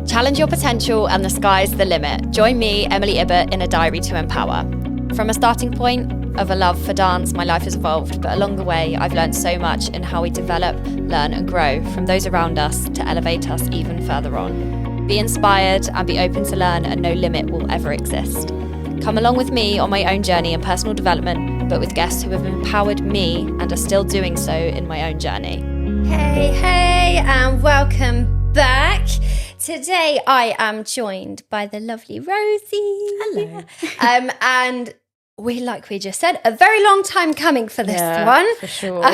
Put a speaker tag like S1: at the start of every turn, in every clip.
S1: Challenge your potential and the sky's the limit. Join me, Emily Ibbott, in a diary to empower. From a starting point of a love for dance, my life has evolved, but along the way, I've learned so much in how we develop, learn and grow from those around us to elevate us even further on. Be inspired and be open to learn, and no limit will ever exist. Come along with me on my own journey in personal development, but with guests who have empowered me and are still doing so in my own journey. Hey, and welcome back. Today I am joined by the lovely Rosie.
S2: Hello.
S1: And we just said, a very long time coming for this one.
S2: For sure.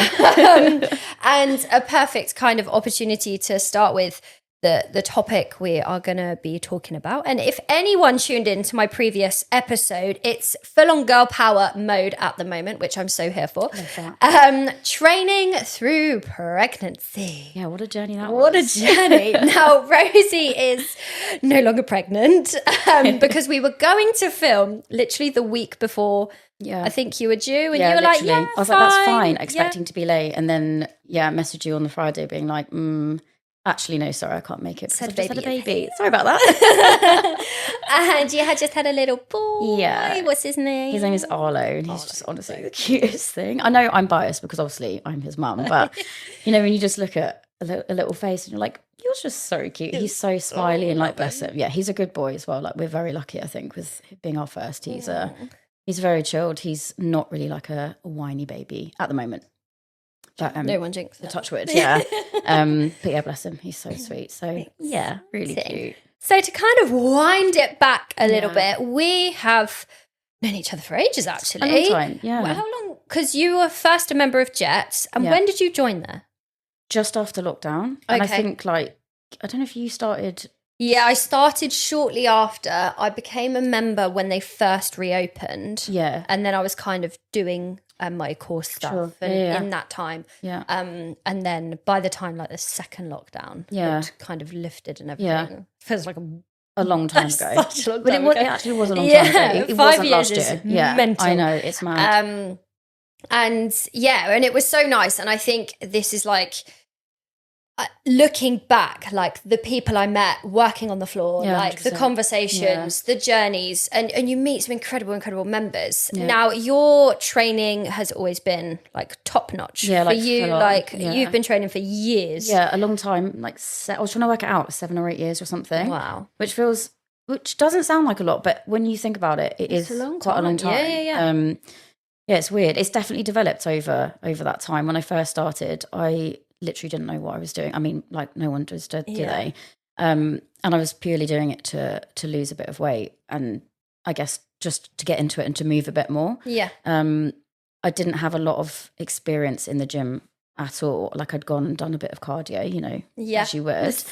S1: And a perfect kind of opportunity to start with the topic we are going to be talking about. And if anyone tuned in to my previous episode, it's full-on girl power mode at the moment, which I'm so here for. Training through pregnancy.
S2: Yeah, what a journey that was.
S1: What a journey. Now, Rosie is no longer pregnant because we were going to film literally the week before. Yeah, I think you were due, and you were
S2: literally.
S1: like,
S2: I was like, that's fine, expecting to be late. And then, I messaged you on the Friday being like, actually, no, sorry, I can't make it because I've just had a baby. Sorry about that.
S1: And you had just had a little boy.
S2: Yeah.
S1: What's his name?
S2: His name is Arlo, and he's just honestly the cutest thing. I know I'm biased because obviously I'm his mum, but when you just look at a little face and you're like, you're just so cute. He's so smiley and like, bless him. Yeah, he's a good boy as well. Like, we're very lucky, I think, with being our first. He's very chilled. He's not really like a whiny baby at the moment. But,
S1: no one jinx it.
S2: Touch wood, yeah. But yeah, bless him. He's so sweet. So yeah, really cute.
S1: So to kind of wind it back a little bit, we have known each other for ages, actually.
S2: A long time, yeah.
S1: Well, how long? Because you were first a member of Jets, and when did you join there?
S2: Just after lockdown. And I think I don't know if you started.
S1: Yeah, I started shortly after. I became a member when they first reopened. Yeah. And then I was kind of doing my course stuff in that time. Yeah. And then by the time the second lockdown had kind of lifted and everything. Feels like a long time ago.
S2: Such a long time ago. It actually was a long time ago. It
S1: 5
S2: wasn't
S1: years
S2: last
S1: is
S2: year. Yeah.
S1: Mental.
S2: I know, it's mad.
S1: And it was so nice. And I think this is looking back, the people I met working on the floor,
S2: 100%.
S1: the conversations, the journeys, and you meet some incredible members. Now, your training has always been top notch for you. You've been training for years.
S2: Yeah, a long time. I was trying to work it out, 7 or 8 years or something.
S1: Wow.
S2: Which doesn't sound like a lot, but when you think about it, it's quite a long time. Yeah, it's weird. It's definitely developed over that time. When I first started, I literally didn't know what I was doing. I mean, no one does, do they? And I was purely doing it to lose a bit of weight, and I guess just to get into it and to move a bit more. Yeah. I didn't have a lot of experience in the gym at all. I'd gone and done a bit of cardio, as you would.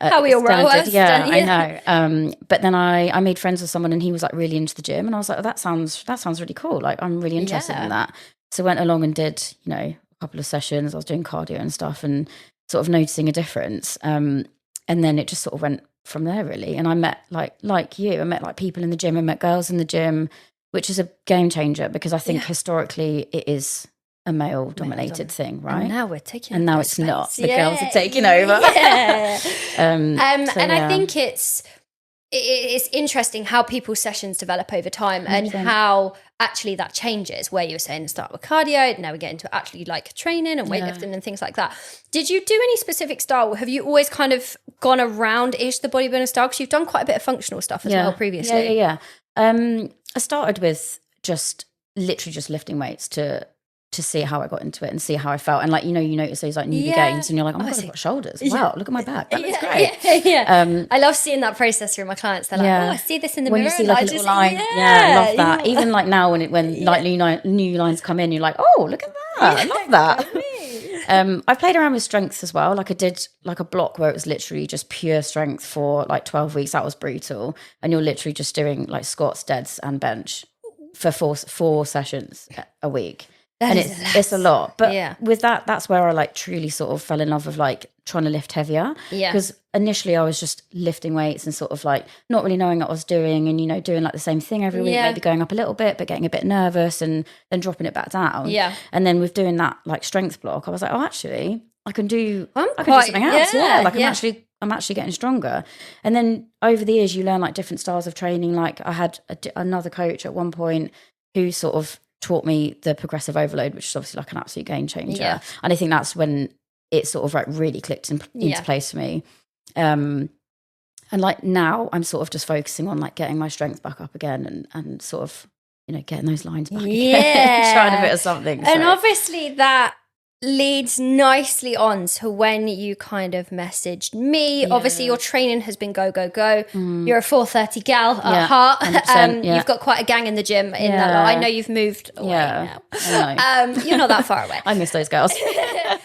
S1: How we all roll.
S2: Yeah, I know. But then I made friends with someone, and he was really into the gym, and I was like, oh, that sounds really cool. I'm really interested in that. So I went along and did, couple of sessions. I was doing cardio and stuff and sort of noticing a difference, and then it just sort of went from there, really. And I met like you, I met people in the gym, I met girls in the gym, which is a game changer because I think historically it is a male dominated thing, right?
S1: And now we're taking
S2: and now it's space. Not the girls are taking over.
S1: And I think it's interesting how people's sessions develop over time 100%. And how actually that changes, where you were saying start with cardio, now we get into actually training and weightlifting and things like that. Did you do any specific style? Have you always kind of gone around-ish the bodybuilding style? Because you've done quite a bit of functional stuff as well previously.
S2: Yeah. I started with literally just lifting weights to see how I got into it and see how I felt. And you notice those newbie gains and you're like, oh my God, I've got shoulders. Wow, look at my back. That looks great.
S1: Yeah. I love seeing that process through my clients. They're like, oh, I see this in the mirror.
S2: When you see a little line. Yeah, I love that. Even now when new lines come in, you're like, oh, look at that. I love that. I've played around with strengths as well. I did a block where it was literally just pure strength for 12 weeks. That was brutal. And you're literally just doing squats, deads and bench for four sessions a week. And it's a lot. But with that's where I truly sort of fell in love with trying to lift heavier. Yeah. Because initially I was just lifting weights and sort of like not really knowing what I was doing, and, you know, doing like the same thing every week, maybe going up a little bit, but getting a bit nervous and then dropping it back down.
S1: Yeah.
S2: And then with doing that like strength block, I was like, oh, actually, I can do something else. Like I'm actually getting stronger. And then over the years, you learn like different styles of training. Like I had another coach at one point who sort of taught me the progressive overload, which is obviously like an absolute game changer. Yeah. And I think that's when it sort of like really clicked into place for me. And like now I'm sort of just focusing on like getting my strength back up again and sort of, you know, getting those lines back again, trying a bit of something.
S3: And obviously that leads nicely on to when you kind of messaged me. Obviously your training has been go. You're a 4:30 gal at heart. You've got quite a gang in the gym in that lot. I know you've moved away now. You're not that far away.
S2: I miss those girls.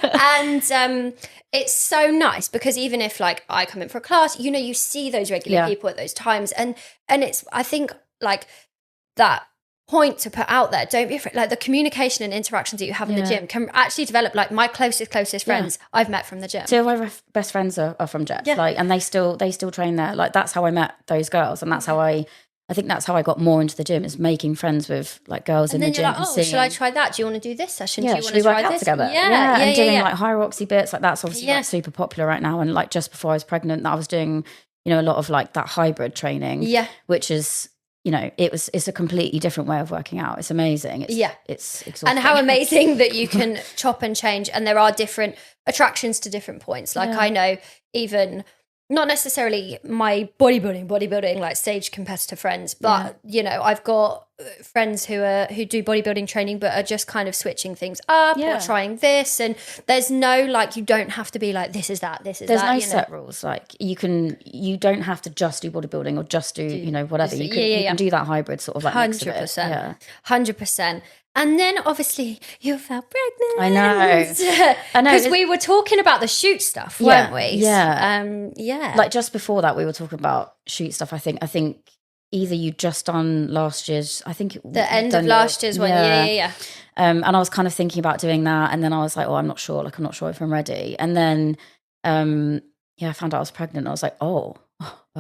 S3: And it's so nice because even if like I come in for a class, you know, you see those regular people at those times, and it's, I think like that point to put out there, don't be afraid, like the communication and interactions that you have in the gym can actually develop. Like my closest friends I've met from the gym.
S2: Two of my best friends are from Jets, like, and they still train there. Like that's how I met those girls, and that's how I think that's how I got more into the gym, is making friends with like girls in the gym.
S3: Like, oh, should I try that? Do you want to do this session?
S2: Yeah,
S3: do you want to try
S2: out
S3: this
S2: together? And doing like hierarchy bits, like that's obviously like super popular right now. And like just before I was pregnant, I was doing, you know, a lot of like that hybrid training, which is, you know, it's a completely different way of working out. It's amazing. It's exhausting.
S3: And how amazing that you can chop and change, and there are different attractions to different points. Like I know even not necessarily my bodybuilding like stage competitor friends, but you know, I've got friends who do bodybuilding training but are just kind of switching things up or trying this, and there's no like, you don't have to be like this is that.
S2: There's no set rules. Like you don't have to just do bodybuilding or just do you know whatever. You can do that hybrid sort of like
S3: 100%. 100%. And then obviously you felt pregnant.
S2: I know.
S3: Because we were talking about the shoot stuff, weren't we?
S2: Yeah. Like just before that, we were talking about shoot stuff. I think either you just done last year's, I think
S3: the end of last year's one. Yeah.
S2: And I was kind of thinking about doing that, and then I was like, oh, I'm not sure. Like I'm not sure if I'm ready. And then I found out I was pregnant. I was like, oh.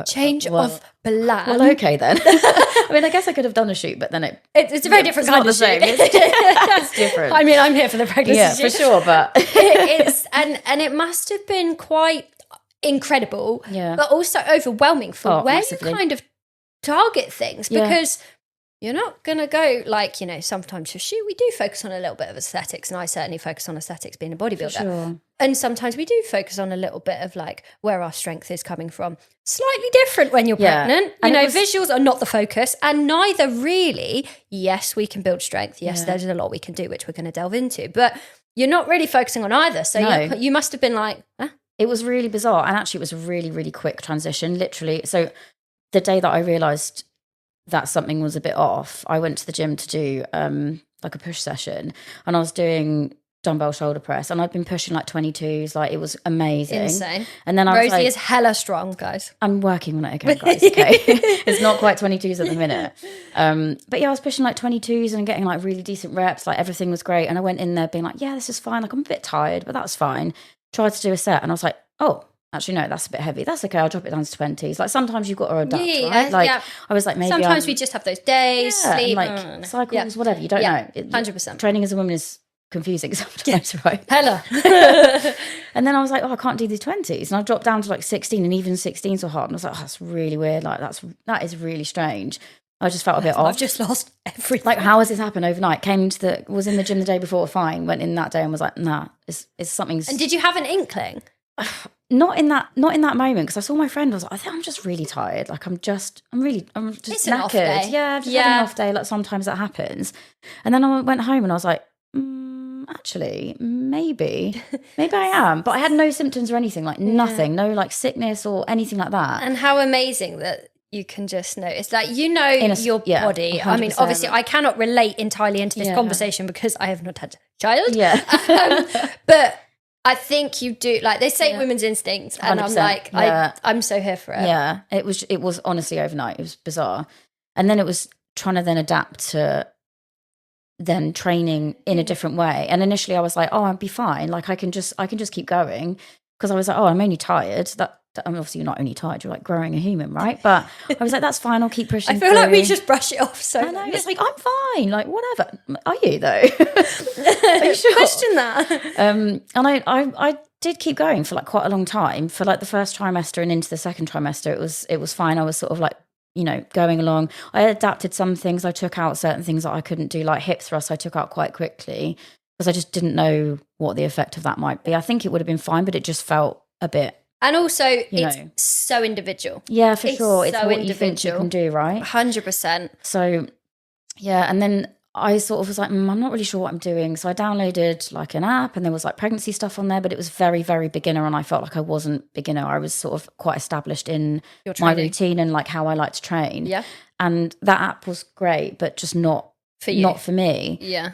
S3: Change of plan.
S2: Well, okay then. I mean, I guess I could have done a shoot, but then
S3: it's a very different kind of shoot.
S2: It's different.
S3: I mean, I'm here for the pregnancy.
S2: Yeah, for sure. But
S3: it's and it must have been quite incredible, but also overwhelming for where massively. You kind of target things, because you're not going to go like, you know, sometimes for shoot we do focus on a little bit of aesthetics, and I certainly focus on aesthetics being a bodybuilder.
S2: Sure.
S3: And sometimes we do focus on a little bit of like where our strength is coming from. Slightly different when you're pregnant. You know, visuals are not the focus, and neither really. Yes, we can build strength. Yes, there's a lot we can do, which we're going to delve into. But you're not really focusing on either. So you must have been like, huh?
S2: It was really bizarre. And actually it was a really, really quick transition, literally. So the day that I realised that something was a bit off, I went to the gym to do like a push session, and I was doing dumbbell shoulder press, and I'd been pushing like 22s, like it was amazing.
S3: Insane.
S2: And then
S3: Rosie is hella strong, guys.
S2: I'm working on it again, guys. Okay. It's not quite 22s at the minute. But yeah, I was pushing like 22s and getting like really decent reps, like everything was great. And I went in there being like, yeah, this is fine. Like I'm a bit tired, but that's fine. Tried to do a set, and I was like, oh, actually, no, that's a bit heavy. That's okay. I'll drop it down to 20s. Like sometimes you've got to adapt, right? Like I was like, maybe
S3: sometimes we just have those days, sleep,
S2: like cycles, whatever. You don't know.
S3: 100%.
S2: Training as a woman is confusing sometimes, right?
S3: Hella.
S2: And then I was like, oh, I can't do these 20s. And I dropped down to like 16, and even 16s were hard. And I was like, oh, that's really weird. Like that is really strange. I just felt a bit off.
S3: I've just lost everything.
S2: Like, how has this happened overnight? Was in the gym the day before, fine. Went in that day and was like, nah, it's something's.
S3: And did you have an inkling?
S2: Not in that moment, because I saw my friend. I was like, I think I'm just really tired. Like I'm just
S3: it's
S2: knackered.
S3: An off day.
S2: Yeah, just having an off day. Like sometimes that happens. And then I went home and I was like, actually, maybe I am. But I had no symptoms or anything. Like nothing, no like sickness or anything like that.
S3: And how amazing that you can just notice, like, you know, your body. 100%. I mean, obviously, I cannot relate entirely into this conversation because I have not had a child.
S2: Yeah,
S3: but I think you do. Like they say, women's instincts, and I'm like, I'm so here for it.
S2: Yeah, it was honestly overnight. It was bizarre, and then it was trying to then adapt to then training in a different way. And initially, I was like, oh, I'll be fine. Like I can just keep going, because I was like, oh, I'm only tired. I mean, obviously you're not only tired, you're like growing a human, right? But I was like, that's fine, I'll keep pushing
S3: I feel like we just brush it off so
S2: I know, it's like, I'm fine, like whatever. Are you though? Are you sure?
S3: Question that.
S2: And I did keep going for like quite a long time. For like the first trimester and into the second trimester, it was fine. I was sort of like, you know, going along. I adapted some things. I took out certain things that I couldn't do, like hip thrusts I took out quite quickly because I just didn't know what the effect of that might be. I think it would have been fine, but it just felt a bit.
S3: And also, it's so individual.
S2: Yeah, for sure. It's
S3: so
S2: what you think you can do, right?
S3: 100%.
S2: So, yeah, and then I sort of was like, I'm not really sure what I'm doing. So I downloaded like an app and there was like pregnancy stuff on there, but it was very, very beginner. And I felt like I wasn't beginner. I was sort of quite established in my routine and like how I like to train.
S3: Yeah.
S2: And that app was great, but just not for me.
S3: Yeah.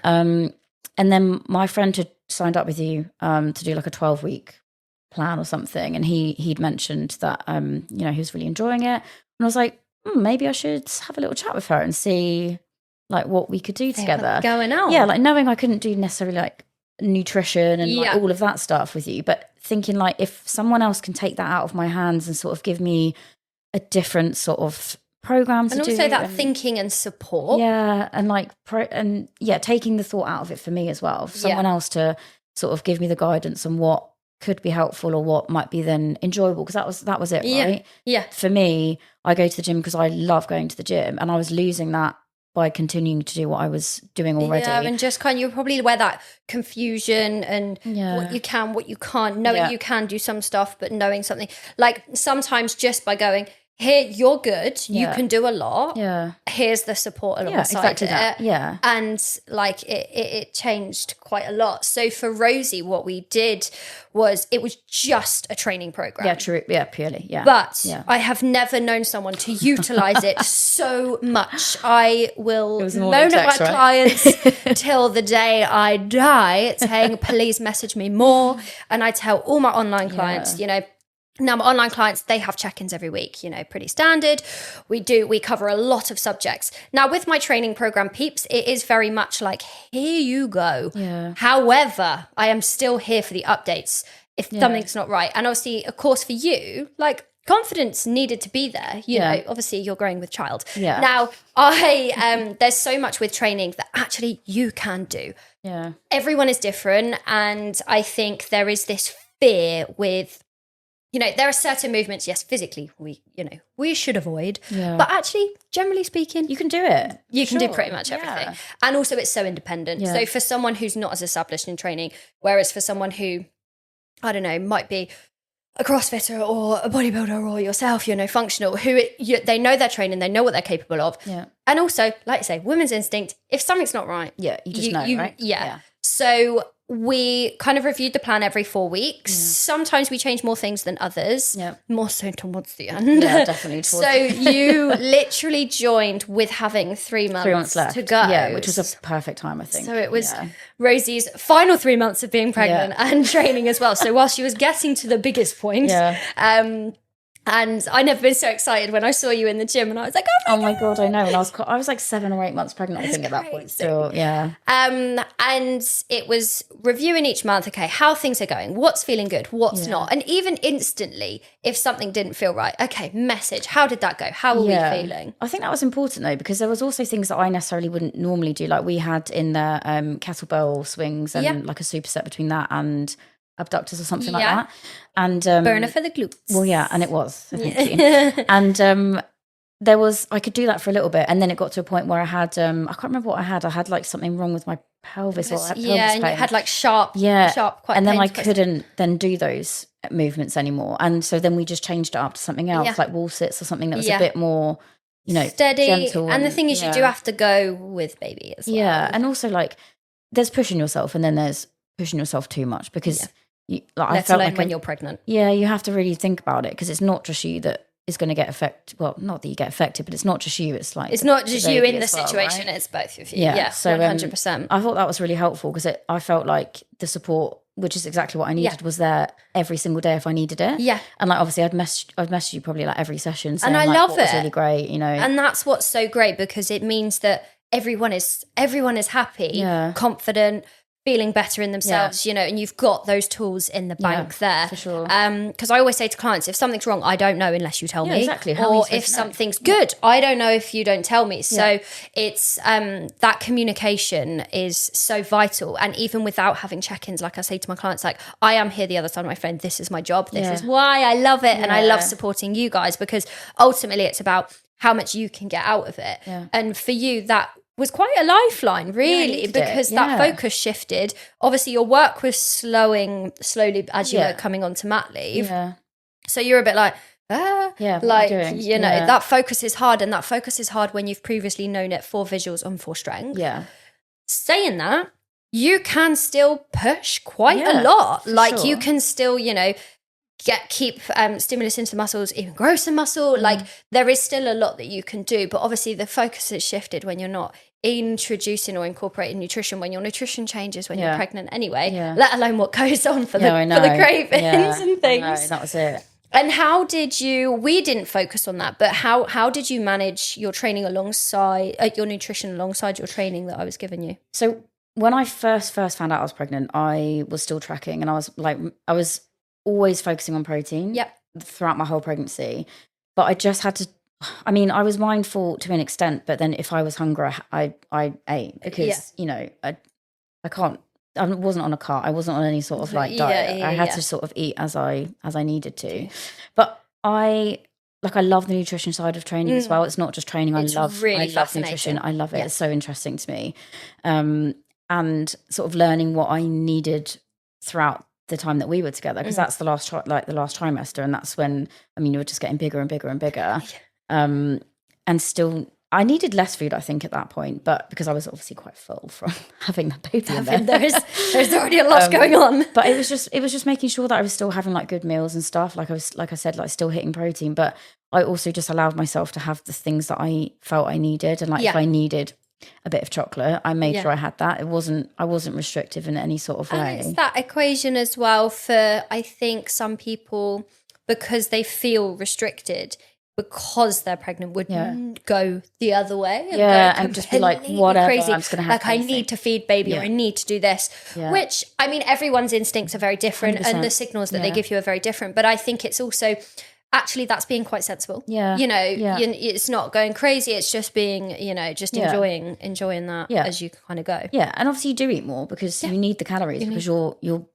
S2: And then my friend had signed up with you to do like a 12-week plan or something. And he'd mentioned that, you know, he was really enjoying it. And I was like, maybe I should have a little chat with her and see like what we could do together.
S3: Going on.
S2: Yeah, like knowing I couldn't do necessarily like nutrition and like all of that stuff with you, but thinking like if someone else can take that out of my hands and sort of give me a different sort of program to do.
S3: And also that thinking and support.
S2: Yeah, and like taking the thought out of it for me as well. For someone else to sort of give me the guidance on what could be helpful or what might be then enjoyable, because that was it, right?
S3: Yeah.
S2: For me, I go to the gym because I love going to the gym, and I was losing that by continuing to do what I was doing already.
S3: Yeah, and just kind of, you're probably where that confusion and what you can, what you can't, knowing you can do some stuff, but knowing something. Like sometimes just by going, here, you're good, you can do a lot. Yeah. Here's the support alongside it.
S2: Yeah.
S3: And like it changed quite a lot. So for Rosie, what we did was it was just a training program.
S2: Yeah, true. Yeah, purely. Yeah.
S3: But I have never known someone to utilize it so much. I will moan at my clients till the day I die, saying, please message me more. And I tell all my online clients, you know, now, my online clients, they have check-ins every week, you know, pretty standard. We cover a lot of subjects. Now, with my training program, peeps, it is very much like, here you go. Yeah. However, I am still here for the updates if something's not right. And obviously, of course, for you, like, confidence needed to be there. You know, obviously, you're growing with child. Yeah. Now, there's so much with training that actually you can do. Yeah. Everyone is different. And I think there is this fear with, you know, there are certain movements, yes, physically we should avoid. Yeah. But actually, generally speaking,
S2: you can do it.
S3: You can do pretty much everything. Yeah. And also it's so independent. Yeah. So for someone who's not as established in training, whereas for someone who, I don't know, might be a CrossFitter or a bodybuilder or yourself, you know, functional, they know their training, they know what they're capable of. Yeah. And also, like I say, women's instinct, if something's not right.
S2: Yeah, you just know, right?
S3: Yeah. So we kind of reviewed the plan every 4 weeks. Yeah. Sometimes we change more things than others. Yeah. More so towards the end.
S2: Yeah, definitely.
S3: So you literally joined with having 3 months left to go.
S2: Yeah, which was a perfect time, I think.
S3: So it was Rosie's final 3 months of being pregnant and training as well. So while she was getting to the biggest point, and I never been so excited when I saw you in the gym, and I was like, "Oh my God,
S2: I know!" And I was like 7 or 8 months pregnant, I think, at that point. So
S3: and it was reviewing each month. Okay, how things are going, what's feeling good, what's not, and even instantly, if something didn't feel right, okay, message. How did that go? How are we feeling?
S2: I think that was important though, because there was also things that I necessarily wouldn't normally do. Like we had in the kettlebell swings and like a superset between that and abductors or something like that, and
S3: burner for the glutes.
S2: Well, and it was. Thank you. And there was, I could do that for a little bit, and then it got to a point where I had I can't remember what I had. I had like something wrong with my pelvis, or I had pelvis
S3: and
S2: pain.
S3: You had like sharp, quite.
S2: And then I couldn't then do those movements anymore, and so then we just changed it up to something else, like wall sits or something that was a bit more, you know,
S3: steady.
S2: Gentle.
S3: And the thing is, you do have to go with baby as well.
S2: Yeah, and also like there's pushing yourself, and then there's pushing yourself too much, because I felt like
S3: when you're pregnant.
S2: Yeah, you have to really think about it, because it's not just you that is going to get affected. Well, not that you get affected, but it's not just you. It's like
S3: it's not just you in the situation. Right? It's both of you. Yeah,
S2: so
S3: 100%.
S2: I thought that was really helpful, because I felt like the support, which is exactly what I needed, was there every single day if I needed it. Yeah, and like obviously I'd message you probably like every session, saying,
S3: and I
S2: like,
S3: love
S2: what
S3: it.
S2: was really great, you know.
S3: And that's what's so great, because it means that everyone is happy, confident, feeling better in themselves, you know, and you've got those tools in the bank there.
S2: For sure.
S3: Because I always say to clients, if something's wrong, I don't know unless you tell me.
S2: Exactly.
S3: Or if something's good, I don't know if you don't tell me. So it's that communication is so vital. And even without having check-ins, like I say to my clients, like, I am here the other side of my phone. This is my job. This is why I love it. And I love supporting you guys, because ultimately it's about how much you can get out of it. And for you, that was quite a lifeline, really, because that focus shifted. Obviously, your work was slowly as you were coming onto mat leave. So you're a bit like, like, you know, that focus is hard. And that focus is hard when you've previously known it for visuals and for strength. Saying that, you can still push quite a lot. Like, you can still, you know, keep stimulus into the muscles, even grow some muscle. Like, there is still a lot that you can do, but obviously the focus has shifted when you're not introducing or incorporating nutrition, when your nutrition changes when you're pregnant anyway, let alone what goes on for the cravings and things.
S2: That was it.
S3: And how did you, we didn't focus on that, but how did you manage your training alongside, your nutrition alongside your training that I was giving you?
S2: So when I first found out I was pregnant, I was still tracking, and I was always focusing on protein throughout my whole pregnancy. But I just had to, I mean, I was mindful to an extent, but then if I was hungry, I ate, because, you know, I wasn't on a cart. I wasn't on any sort of like diet. I had to sort of eat as I needed to. But I love the nutrition side of training as well. It's not just training. I love nutrition. I love it. It's so interesting to me. And sort of learning what I needed throughout the time that we were together, because that's the last trimester, and that's when, I mean, you were just getting bigger and bigger and bigger. And still, I needed less food, I think, at that point, but because I was obviously quite full from having the baby in there.
S3: There's already a lot going on.
S2: But it was just making sure that I was still having like good meals and stuff. Like I said, still hitting protein, but I also just allowed myself to have the things that I felt I needed. And if I needed a bit of chocolate, I made sure I had that. I wasn't restrictive in any sort of way.
S3: And it's that equation as well for, I think, some people, because they feel restricted because they're pregnant, would go the other way
S2: and just be like, whatever,
S3: crazy.
S2: I'm just gonna have
S3: like I need to feed baby or I need to do this, which, I mean, everyone's instincts are very different 100%. And the signals that they give you are very different, but I think it's also actually that's being quite sensible. You know, it's not going crazy, it's just being, you know, just enjoying that as you kind of go.
S2: And obviously you do eat more because you need the calories, because you're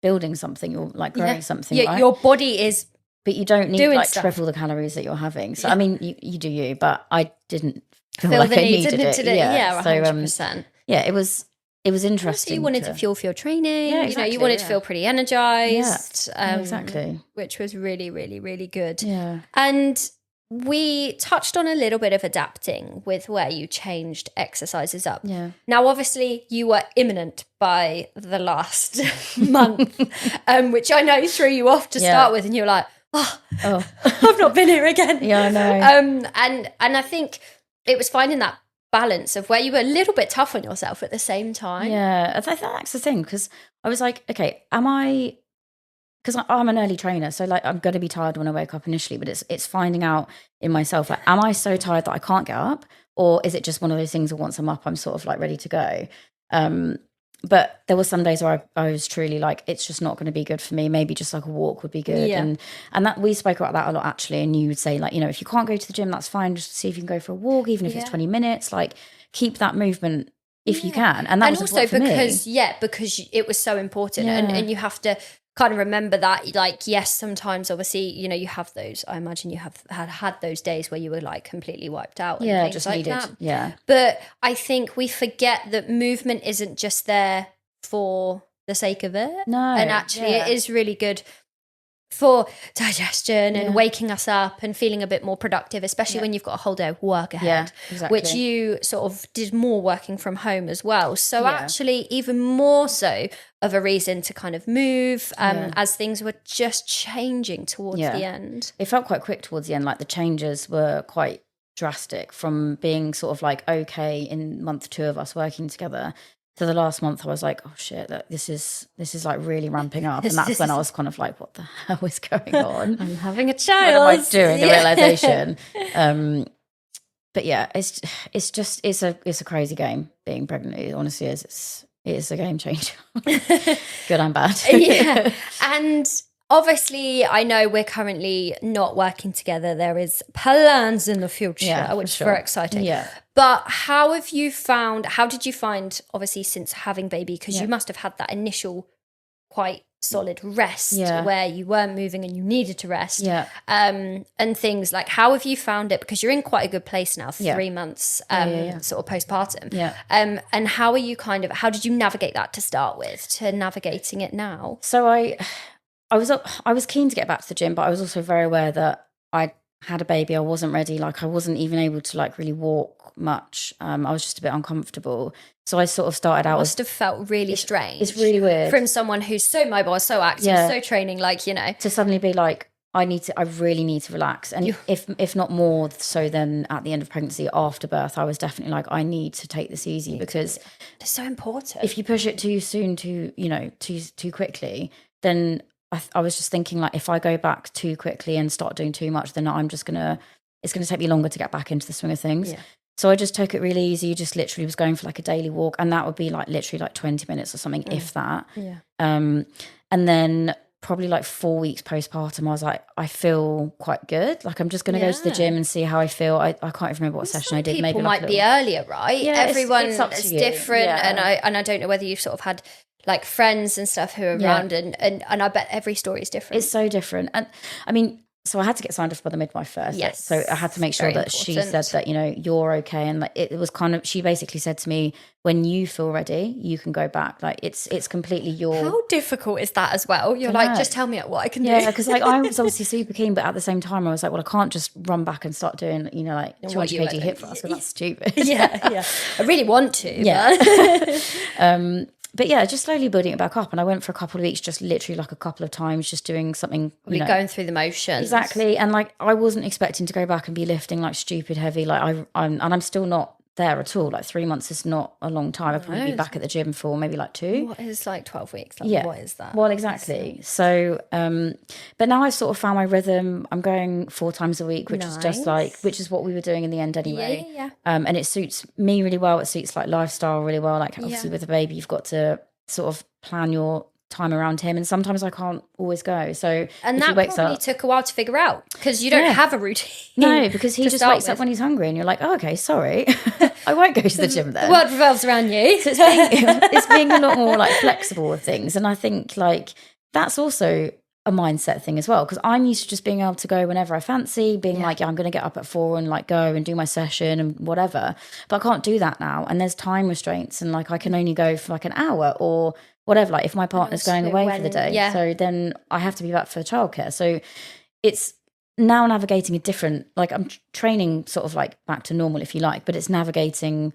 S2: building something, you're like growing something, right?
S3: Your body is,
S2: but you don't need like triple the calories that you're having. So I mean, you do you, but I didn't feel like I needed it.
S3: 100%.
S2: So it was interesting.
S3: Also, you wanted to fuel for your training. You know, you wanted to feel pretty energized.
S2: Exactly.
S3: Which was really, really, really good.
S2: Yeah.
S3: And we touched on a little bit of adapting with where you changed exercises up.
S2: Yeah.
S3: Now, obviously, you were imminent by the last month, which I know threw you off to start with, and you were like, oh, I've not been here again.
S2: I know.
S3: And I think it was finding that balance of where you were a little bit tough on yourself at the same time.
S2: I think that's the thing, because I was like, okay, because I'm an early trainer, so like I'm going to be tired when I wake up initially, but it's finding out in myself, like, am I so tired that I can't get up, or is it just one of those things that once I'm up, I'm sort of like ready to go? But there were some days where I was truly like, it's just not going to be good for me. Maybe just like a walk would be good. And that we spoke about that a lot, actually. And you would say, like, you know, if you can't go to the gym, that's fine. Just see if you can go for a walk, even if it's 20 minutes. Like, keep that movement if you can. And that was
S3: also because it was so important. And you have to kind of remember that, like, yes, sometimes obviously, you know, you have those, I imagine you have had those days where you were like completely wiped out and things
S2: just
S3: like
S2: needed
S3: that. But I think we forget that movement isn't just there for the sake of it.
S2: No.
S3: And actually it is really good for digestion and waking us up and feeling a bit more productive, especially when you've got a whole day of work ahead, which you sort of did more working from home as well. So actually even more so of a reason to kind of move as things were just changing towards the end.
S2: It felt quite quick towards the end, like the changes were quite drastic from being sort of like okay in month 2 of us working together. So the last month I was like, oh shit, this is like really ramping up. And that's when I was kind of like, what the hell is going on?
S3: I'm having a child.
S2: What am I doing? The realization. But yeah, it's a crazy game being pregnant. It honestly is. it is a game changer. Good and bad.
S3: Yeah. And obviously, I know we're currently not working together. There is plans in the future, which is very exciting.
S2: Yeah.
S3: But how did you find, obviously, since having baby, because you must have had that initial quite solid rest where you weren't moving and you needed to rest, and things like, how have you found it, because you're in quite a good place now, 3 months sort of postpartum, and how are you how did you navigate that to start with, to navigating it now?
S2: So I was keen to get back to the gym, but I was also very aware that I had a baby. I wasn't ready. Like, I wasn't even able to like really walk much. I was just a bit uncomfortable. So I sort of started out.
S3: Must have felt really strange.
S2: It's really weird
S3: from someone who's so mobile, so active, so training, like, you know,
S2: to suddenly be like, I really need to relax. And if not more so than at the end of pregnancy, after birth, I was definitely like, I need to take this easy, because
S3: it's so important.
S2: If you push it too soon, too quickly, then I was just thinking, like, if I go back too quickly and start doing too much, then it's going to take me longer to get back into the swing of things. Yeah. So I just took it really easy, just literally was going for like a daily walk, and that would be like literally like 20 minutes or something, if that. Yeah. And then probably like 4 weeks postpartum, I was like, I feel quite good. Like, I'm just going to go to the gym and see how I feel. I can't even remember what session I did.
S3: Maybe might be earlier, right?
S2: Yeah,
S3: everyone
S2: it's
S3: different. Yeah. And I don't know whether you've sort of had like friends and stuff who are around, and I bet every story is different.
S2: It's so different. And I mean, so I had to get signed off by the midwife first.
S3: Yes.
S2: So I had to make sure that she said that, you know, you're okay. And like, it was kind of, she basically said to me, when you feel ready, you can go back. Like, it's completely your...
S3: How difficult is that as well? You're like, just tell me what I can do.
S2: Yeah, because like, I was obviously super keen, but at the same time I was like, well, I can't just run back and start doing, you know, like 200 kg hip thrust. So that's stupid.
S3: Yeah. I really want to. Yeah.
S2: But yeah, just slowly building it back up. And I went for a couple of weeks, just literally like a couple of times, just doing something.
S3: Going through the motions.
S2: Exactly. And like, I wasn't expecting to go back and be lifting like stupid heavy. Like, I'm still not there at all. Like, 3 months is not a long time. I'd probably be back at the gym for maybe like 2.
S3: What is like 12 weeks? Like, what is that?
S2: Well, exactly. So, but now I've sort of found my rhythm. I'm going 4 times a week, which is just like, which is what we were doing in the end anyway.
S3: Yeah.
S2: And it suits me really well. It suits like lifestyle really well. Like, obviously with a baby, you've got to sort of plan your time around him, and sometimes I can't always go. So,
S3: and that probably took a while to figure out, because you don't have a routine.
S2: No, because he just wakes up when he's hungry, and you're like, oh, okay, sorry, I won't go to the gym then.
S3: The world revolves around you.
S2: So it's being a lot more like flexible with things, and I think like that's also a mindset thing as well, because I'm used to just being able to go whenever I fancy, being like, I'm going to get up at 4 and like go and do my session and whatever, but I can't do that now, and there's time restraints, and like I can only go for like an hour or whatever, like if my partner's going away for the day, so then I have to be back for childcare. So it's now navigating a different, like I'm training sort of like back to normal, if you like, but it's navigating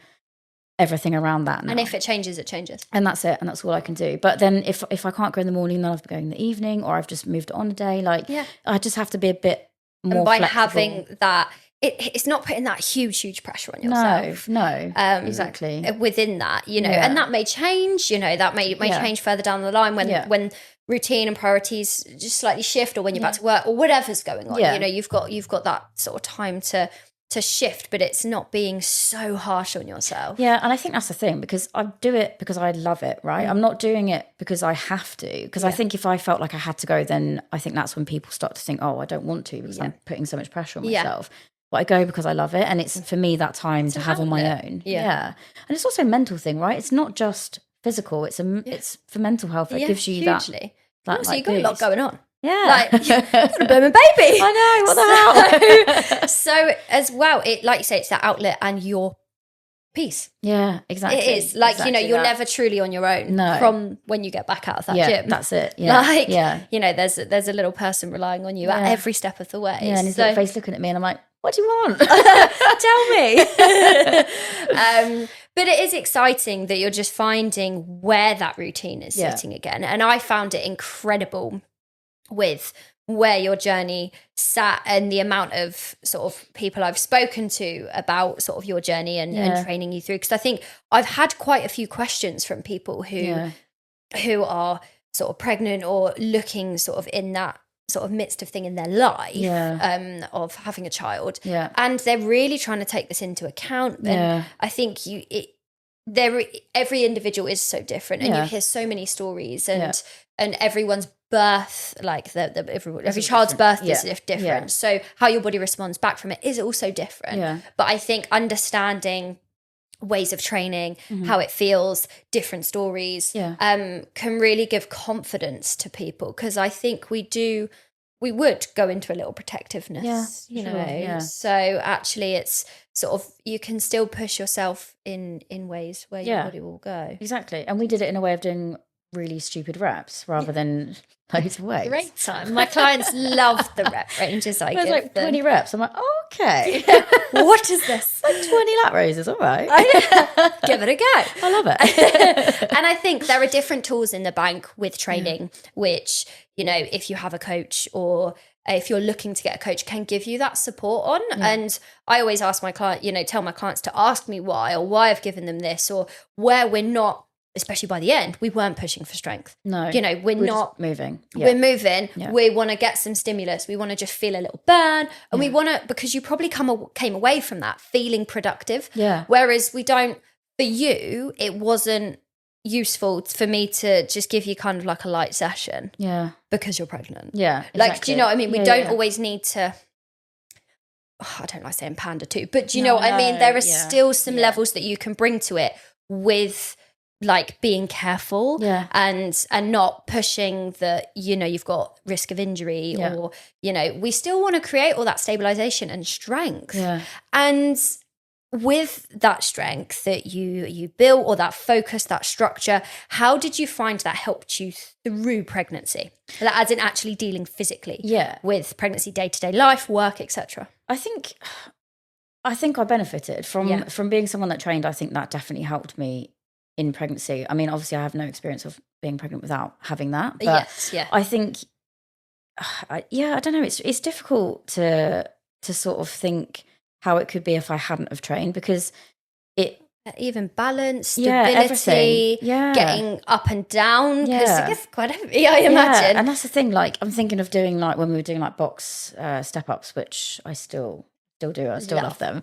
S2: everything around that now.
S3: And if it changes, it changes.
S2: And that's it. And that's all I can do. But then if I can't go in the morning, then I'll be going in the evening, or I've just moved on a day. Like, I just have to be a bit more
S3: and by
S2: flexible.
S3: Having that, it's not putting that huge pressure on yourself.
S2: No, exactly.
S3: Within that, you know, and that may change, you know, that may change further down the line when routine and priorities just slightly shift, or when you're back to work, or whatever's going on. You know, you've got that sort of time to shift, but it's not being so harsh on yourself.
S2: Yeah, and I think that's the thing, because I do it because I love it, right? I'm not doing it because I have to, because I think if I felt like I had to go, then I think that's when people start to think, oh, I don't want to, because I'm putting so much pressure on myself. But I go because I love it, and it's for me that time to have on my own. Yeah. And it's also a mental thing, right? It's not just physical, it's for mental health. It gives you
S3: hugely.
S2: that
S3: also, you've got a lot going on.
S2: Yeah,
S3: like you've got a blooming baby.
S2: I know, what the hell.
S3: So as well, it, like you say, it's that outlet and your peace.
S2: Yeah, exactly.
S3: It is like, you know, you're never truly on your own from when you get back out of that gym.
S2: That's it. Yeah,
S3: like you know, there's a little person relying on you at every step of the way.
S2: Yeah, and his little face looking at me, and I'm like, what do you want?
S3: Tell me. But it is exciting that you're just finding where that routine is sitting again. And I found it incredible with where your journey sat, and the amount of sort of people I've spoken to about sort of your journey and training you through. Because I think I've had quite a few questions from people who are sort of pregnant or looking sort of in that sort of midst of thing in their life of having a child, and they're really trying to take this into account. And I think every individual is so different, and you hear so many stories, and everyone's birth, like every child's birth is different. So how your body responds back from it is also different. But I think understanding ways of training, how it feels, different stories, can really give confidence to people, because I think we would go into a little protectiveness, you know. So actually it's sort of, you can still push yourself in ways where your body will go.
S2: Exactly. And we did it in a way of doing really stupid reps rather than loads of weights.
S3: Great time. My clients love the rep ranges I give them.
S2: Like 20 reps. I'm like, okay.
S3: What is this?
S2: Like 20 lat raises, all right.
S3: Give it a go.
S2: I love it.
S3: And I think there are different tools in the bank with training, which, you know, if you have a coach or if you're looking to get a coach, can give you that support on. And I always ask my client, you know, tell my clients to ask me why, or why I've given them this, or where we're not, especially by the end, we weren't pushing for strength.
S2: No.
S3: You know, we're not
S2: moving.
S3: We're moving. Yeah. We want to get some stimulus. We want to just feel a little burn. And we want to, because you probably came away from that feeling productive.
S2: Yeah.
S3: Whereas we don't, for you, it wasn't useful for me to just give you kind of like a light session.
S2: Yeah.
S3: Because you're pregnant.
S2: Yeah. Exactly.
S3: Like, do you know what I mean? We don't always need to, I don't like saying panda too, but do you know what I mean? There are still some levels that you can bring to it with, like, being careful and not pushing that, you know, you've got risk of injury or, you know, we still want to create all that stabilization and strength.
S2: Yeah.
S3: And with that strength that you built, or that focus, that structure, how did you find that helped you through pregnancy? As in actually dealing physically with pregnancy, day-to-day life, work, etc.
S2: I think I benefited from being someone that trained. I think that definitely helped me in pregnancy. I mean, obviously I have no experience of being pregnant without having that, but I think I don't know, it's difficult to sort of think how it could be if I hadn't have trained, because it
S3: even balance, stability, getting up and down, because it gets quite heavy, I imagine.
S2: And that's the thing, like I'm thinking of doing, like when we were doing like box step ups, which I still do. I still love them.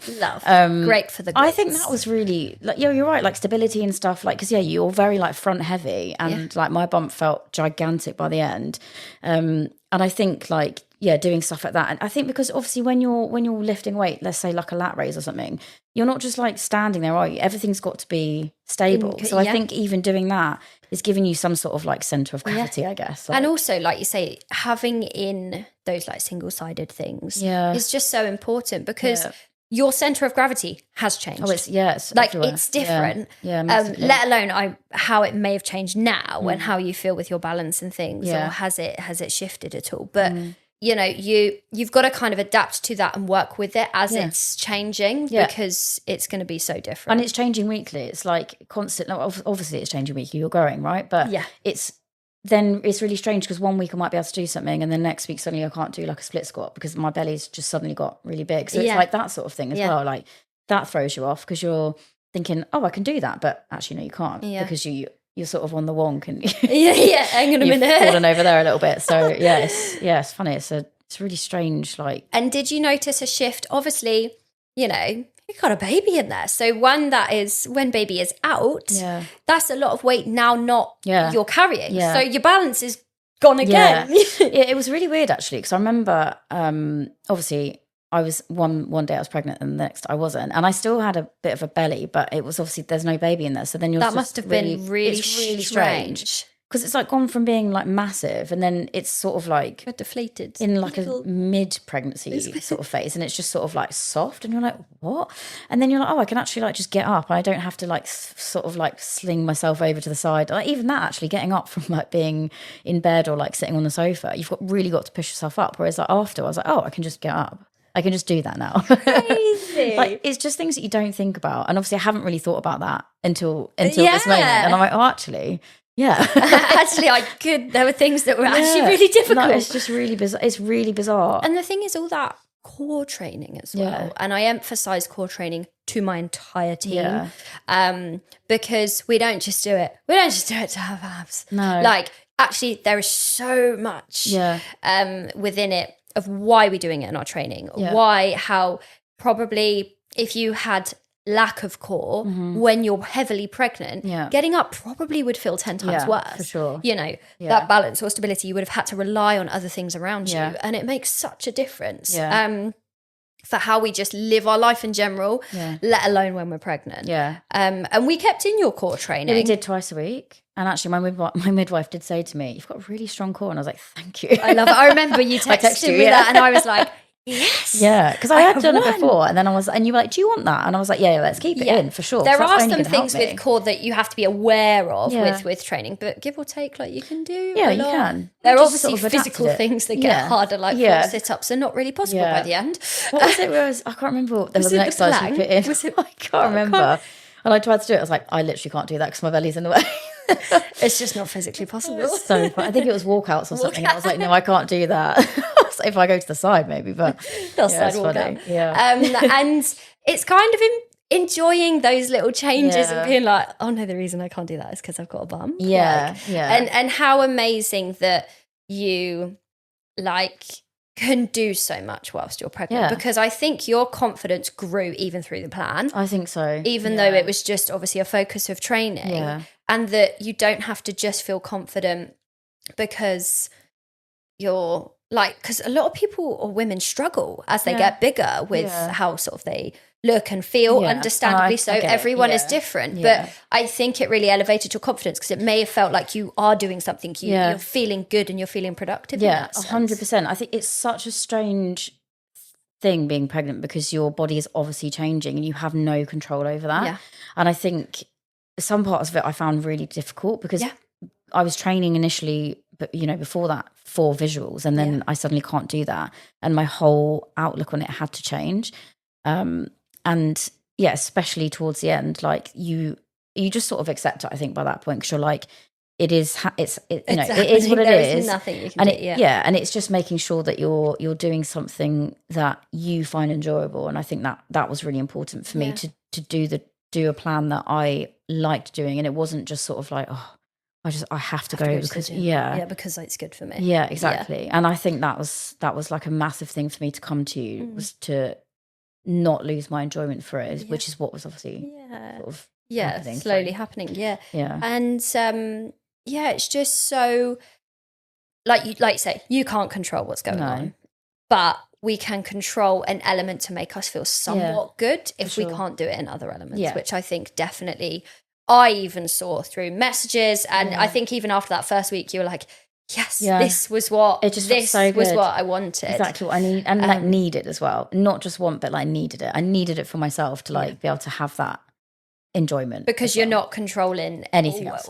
S3: Great for the glutes.
S2: I think that was really, like, you're right, like stability and stuff, like, because you're very like front heavy, and like my bump felt gigantic by the end, and I think like doing stuff like that. And I think because obviously when you're lifting weight, let's say like a lat raise or something, you're not just like standing there, are you? Everything's got to be stable. So I think even doing that is giving you some sort of like center of gravity, I guess. Like,
S3: and also, like you say, having in those like single-sided things is just so important, because your center of gravity has changed.
S2: Oh, it's
S3: like
S2: everywhere.
S3: It's different.
S2: Let
S3: alone how it may have changed now and how you feel with your balance and things, or has it shifted at all? But you know, you've got to kind of adapt to that and work with it as it's changing, because it's going to be so different.
S2: And it's changing weekly. It's like constant. Obviously, it's changing weekly. You're growing, right? But it's really strange, because one week I might be able to do something, and then next week suddenly I can't do like a split squat because my belly's just suddenly got really big. So it's like that sort of thing as well. Like that throws you off, because you're thinking, oh, I can do that, but actually no, you can't, because you're sort of on the wonk, and
S3: hang on a minute,
S2: fallen over there a little bit. So it's funny. It's really strange. Like,
S3: and did you notice a shift? Obviously, you know, you've got a baby in there, so when baby is out, that's a lot of weight now not you're carrying. So your balance is gone again.
S2: It was really weird actually, because I remember obviously I was one day I was pregnant and the next I wasn't, and I still had a bit of a belly, but it was obviously there's no baby in there, so then that
S3: must have been really strange,
S2: because it's like gone from being like massive, and then it's sort of like
S3: deflated
S2: in like a mid-pregnancy sort of phase, and it's just sort of like soft, and you're like, what? And then you're like, oh, I can actually like just get up, and I don't have to like sort of like sling myself over to the side. Like even that, actually getting up from like being in bed or like sitting on the sofa, you've really got to push yourself up. Whereas like after, I was like, oh, I can just get up. I can just do that now.
S3: Crazy.
S2: Like it's just things that you don't think about, and obviously I haven't really thought about that until this moment, and I'm like, oh, actually. Yeah.
S3: Actually, there were things that were actually really difficult.
S2: No, it's just really bizarre. It's really bizarre.
S3: And the thing is, all that core training as well. And I emphasize core training to my entire team. Because we don't just do it. We don't just do it to have abs.
S2: No.
S3: Like, actually, there is so much within it of why we're doing it in our training. How probably if you had lack of core when you're heavily pregnant, getting up probably would feel 10 times worse.
S2: For sure.
S3: You know, that balance or stability, you would have had to rely on other things around you. And it makes such a difference for how we just live our life in general, let alone when we're pregnant. And we kept in your core training.
S2: We did twice a week. And actually, my midwife did say to me, "You've got a really strong core." And I was like, "Thank you."
S3: I love it. I remember you texted me that, and I was like, yes.
S2: Yeah, because I had done it before, and then and you were like, "Do you want that?" And I was like, "Yeah, let's keep it in for sure."
S3: There are some things with core that you have to be aware of with training, but give or take, like you can do.
S2: Yeah, you can.
S3: There are obviously physical things that get harder, like full sit-ups are not really possible by the end.
S2: What was it? I can't remember what was the next size you put in. I can't remember. And I tried to do it. I was like, I literally can't do that because my belly's in the way.
S3: It's just not physically possible.
S2: So I think it was walkouts or something. I was like, no, I can't do that. If I go to the side, maybe, but
S3: it's funny. And it's kind of enjoying those little changes and being like, oh no, the reason I can't do that is because I've got a bum. And how amazing that you can do so much whilst you're pregnant, because I think your confidence grew even through the plan.
S2: I think so.
S3: Even though it was just obviously a focus of training, and that you don't have to just feel confident because you're because a lot of people or women struggle as they get bigger with how sort of they look and feel, understandably so. Everyone is different, but I think it really elevated your confidence because it may have felt like you are doing something, you're feeling good and you're feeling productive.
S2: 100%. I think it's such a strange thing being pregnant because your body is obviously changing and you have no control over that. And I think some parts of it I found really difficult because I was training initially, but before that, for visuals, and then I suddenly can't do that, and my whole outlook on it had to change. And especially towards the end, like you just sort of accept it, I think, by that point, because you're like, it is what it is.
S3: There is nothing you can do.
S2: And it's just making sure that you're doing something that you find enjoyable. And I think that was really important for me to do a plan that I liked doing, and it wasn't just sort of like, oh, I have to go because
S3: because it's good for me.
S2: Yeah, exactly. And I think that was like a massive thing for me to come to was to not lose my enjoyment for it, which is what was obviously sort of
S3: slowly happening. And it's just so like you say, you can't control what's going on, but we can control an element to make us feel somewhat good if we can't do it in other elements, which I think definitely I even saw through messages. And I think even after that first week, you were like, yes, this was what I wanted.
S2: Exactly what I need, and needed as well. Not just want, but needed it. I needed it for myself to be able to have that enjoyment,
S3: because you're not controlling
S2: anything else.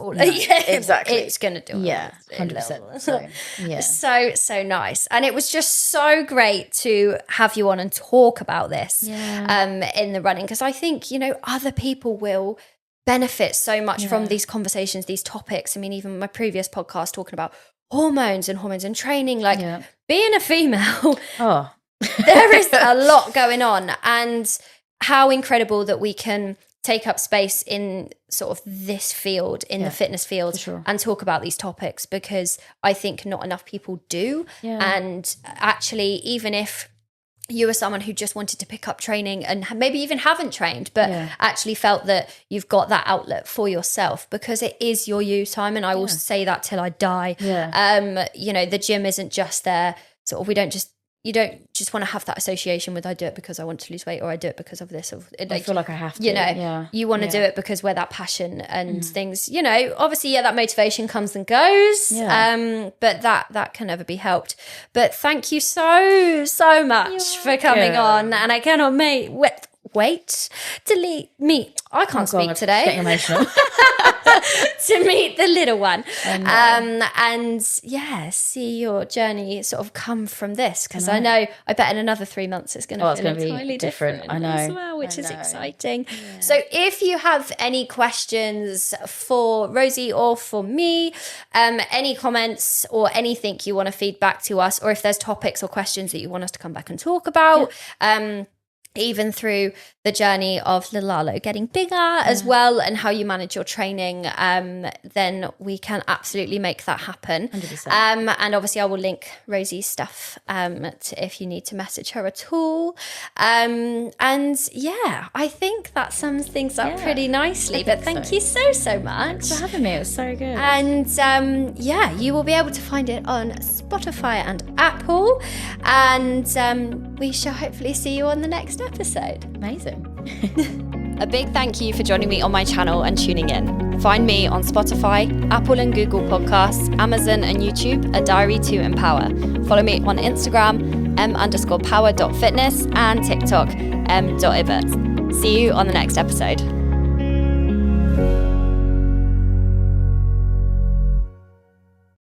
S3: Exactly, it's going to do it.
S2: 100%.
S3: So nice, and it was just so great to have you on and talk about this in the running, because I think other people will benefit so much from these conversations, these topics. I mean, even my previous podcast talking about hormones and training, being a female, there is a lot going on, and how incredible that we can take up space in sort of this field, in the fitness field, and talk about these topics, because I think not enough people do. And actually, even if you were someone who just wanted to pick up training and maybe even haven't trained, but actually felt that you've got that outlet for yourself, because it is your you time. And I will say that till I die. The gym isn't just there. Sort of, you don't just want to have that association with I do it because I want to lose weight, or I do it because of this.
S2: I feel like I have to.
S3: You want to do it because where that passion and things, obviously, that motivation comes and goes. But that can never be helped. But thank you so much for coming on, and I cannot wait to meet. I can't speak today.
S2: Getting emotional.
S3: To meet the little one, and see your journey sort of come from this, because I bet in another 3 months it's going to feel entirely different.
S2: I know
S3: as well, which is exciting. So if you have any questions for Rosie or for me, any comments or anything you want to feed back to us, or if there's topics or questions that you want us to come back and talk about, even through the journey of little Arlo getting bigger as well, and how you manage your training, then we can absolutely make that happen.
S2: 100%.
S3: And obviously I will link Rosie's stuff if you need to message her at all. And yeah, I think that sums things up pretty nicely. But thank you so much.
S2: Thanks for having me. It was so good.
S3: And you will be able to find it on Spotify and Apple. And we shall hopefully see you on the next episode.
S2: Amazing.
S1: A big thank you for joining me on my channel and tuning in. Find me on Spotify, Apple and Google Podcasts, Amazon and YouTube at Diary to Empower. Follow me on Instagram, m_power.fitness and TikTok, m.ibert. See you on the next episode.